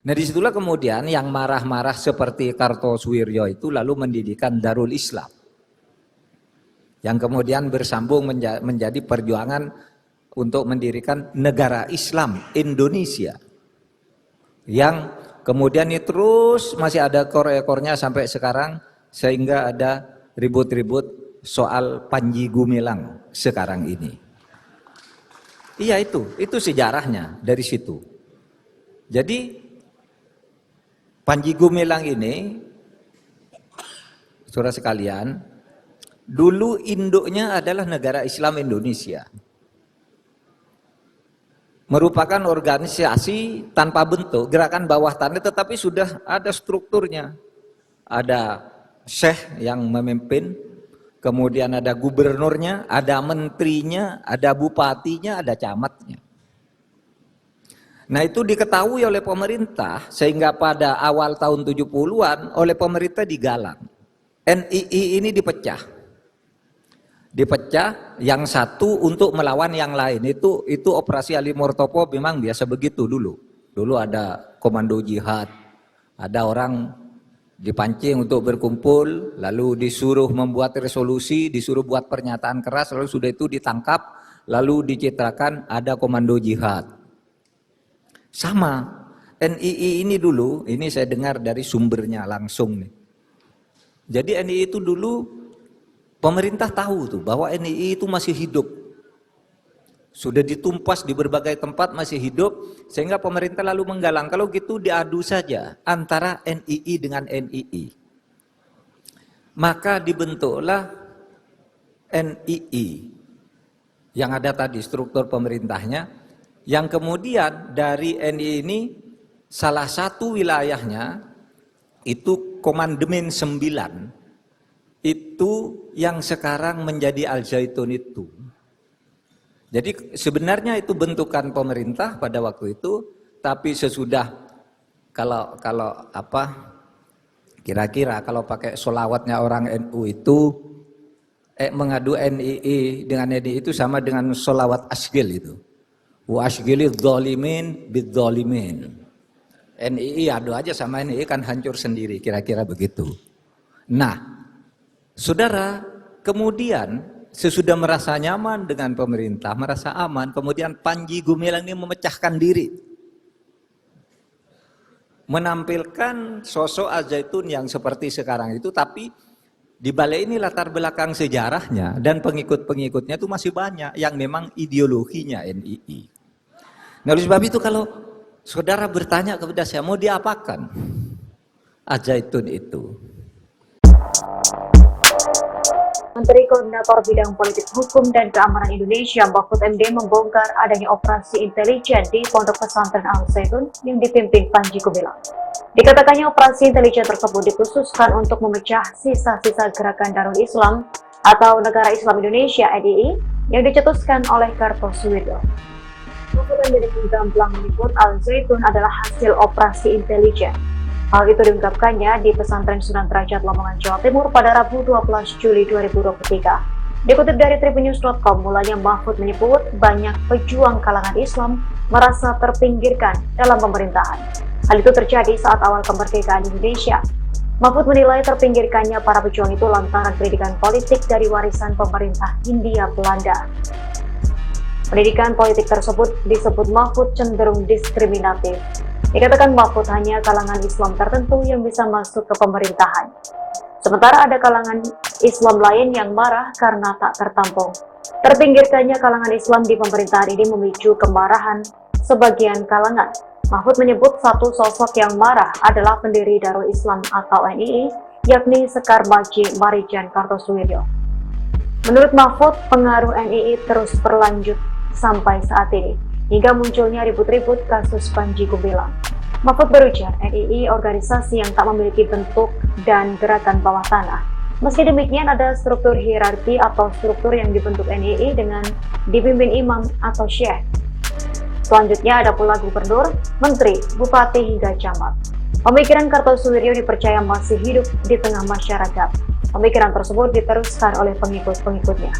Nah disitulah kemudian yang marah-marah seperti Kartosuwiryo itu lalu mendirikan Darul Islam. Yang kemudian bersambung menjadi perjuangan untuk mendirikan negara Islam Indonesia. Yang kemudian ini terus masih ada ekor-ekornya sampai sekarang, sehingga ada ribut-ribut soal Panji Gumilang sekarang ini. Iya itu sejarahnya dari situ. Jadi Panji Gumilang ini, saudara sekalian, dulu induknya adalah negara Islam Indonesia. Merupakan organisasi tanpa bentuk, gerakan bawah tanah, tetapi sudah ada strukturnya. Ada syekh yang memimpin, kemudian ada gubernurnya, ada menterinya, ada bupatinya, ada camatnya. Nah itu diketahui oleh pemerintah, sehingga pada awal tahun 70-an oleh pemerintah digalang. NII ini dipecah, yang satu untuk melawan yang lain. Itu operasi Ali Murtopo memang biasa begitu dulu. Dulu ada komando jihad, ada orang dipancing untuk berkumpul, lalu disuruh membuat resolusi, disuruh buat pernyataan keras, lalu sudah itu ditangkap, lalu dicitrakan ada komando jihad. Sama, NII ini dulu, ini saya dengar dari sumbernya langsung nih. Jadi NII itu dulu pemerintah tahu tuh bahwa NII itu masih hidup. Sudah ditumpas di berbagai tempat masih hidup, sehingga pemerintah lalu menggalang, kalau gitu diadu saja antara NII dengan NII. Maka dibentuklah NII yang ada tadi struktur pemerintahnya. Yang kemudian dari NII ini salah satu wilayahnya itu Komandemen 9, itu yang sekarang menjadi Al Zaitun itu. Jadi sebenarnya itu bentukan pemerintah pada waktu itu, tapi sesudah kalau kira-kira kalau pakai sholawatnya orang NU itu mengadu NII dengan NII itu sama dengan sholawat asgil itu. Wa asgilidz dzalimin bidzalimin. NII adu aja sama NII kan hancur sendiri, kira-kira begitu. Nah, saudara, kemudian sesudah merasa nyaman dengan pemerintah, merasa aman, kemudian Panji Gumilang ini memecahkan diri. Menampilkan sosok Al Zaitun yang seperti sekarang itu, tapi di balik ini latar belakang sejarahnya dan pengikut-pengikutnya itu masih banyak yang memang ideologinya NII. Nah, oleh sebab itu kalau saudara bertanya kepada saya, mau diapakan Al Zaitun itu? Menteri Koordinator Bidang Politik Hukum dan Keamanan Indonesia, Mahfud MD, membongkar adanya operasi intelijen di Pondok Pesantren Al Zaitun yang dipimpin Panji Gumilang. Dikatakannya operasi intelijen tersebut dikhususkan untuk memecah sisa-sisa gerakan Darul Islam atau Negara Islam Indonesia (NII) yang dicetuskan oleh Kartosuwiryo. Mahfud MD dengan gamblang menyebut Al Zaitun adalah hasil operasi intelijen. Hal itu diungkapkannya di Pesantren Sunan Derajat Lamongan, Jawa Timur pada Rabu 12 Juli 2023. Dikutip dari tribunnews.com, mulanya Mahfud menyebut banyak pejuang kalangan Islam merasa terpinggirkan dalam pemerintahan. Hal itu terjadi saat awal kemerdekaan Indonesia. Mahfud menilai terpinggirkannya para pejuang itu lantaran pendidikan politik dari warisan pemerintah Hindia Belanda. Pendidikan politik tersebut disebut Mahfud cenderung diskriminatif. Dikatakan Mahfud hanya kalangan Islam tertentu yang bisa masuk ke pemerintahan. Sementara ada kalangan Islam lain yang marah karena tak tertampung. Terpinggirkannya kalangan Islam di pemerintahan ini memicu kemarahan sebagian kalangan. Mahfud menyebut satu sosok yang marah adalah pendiri Darul Islam atau NII, yakni Sekar Maji Marijan Kartosuwiryo. Menurut Mahfud, pengaruh NII terus berlanjut sampai saat ini, hingga munculnya ribut-ribut kasus Panji Gumilang. Mahfud berujar, NII organisasi yang tak memiliki bentuk dan gerakan bawah tanah. Meski demikian, ada struktur hierarki atau struktur yang dibentuk NII dengan dipimpin imam atau syekh. Selanjutnya ada pula gubernur, menteri, bupati hingga camat. Pemikiran Kartosuwiryo dipercaya masih hidup di tengah masyarakat. Pemikiran tersebut diteruskan oleh pengikut-pengikutnya.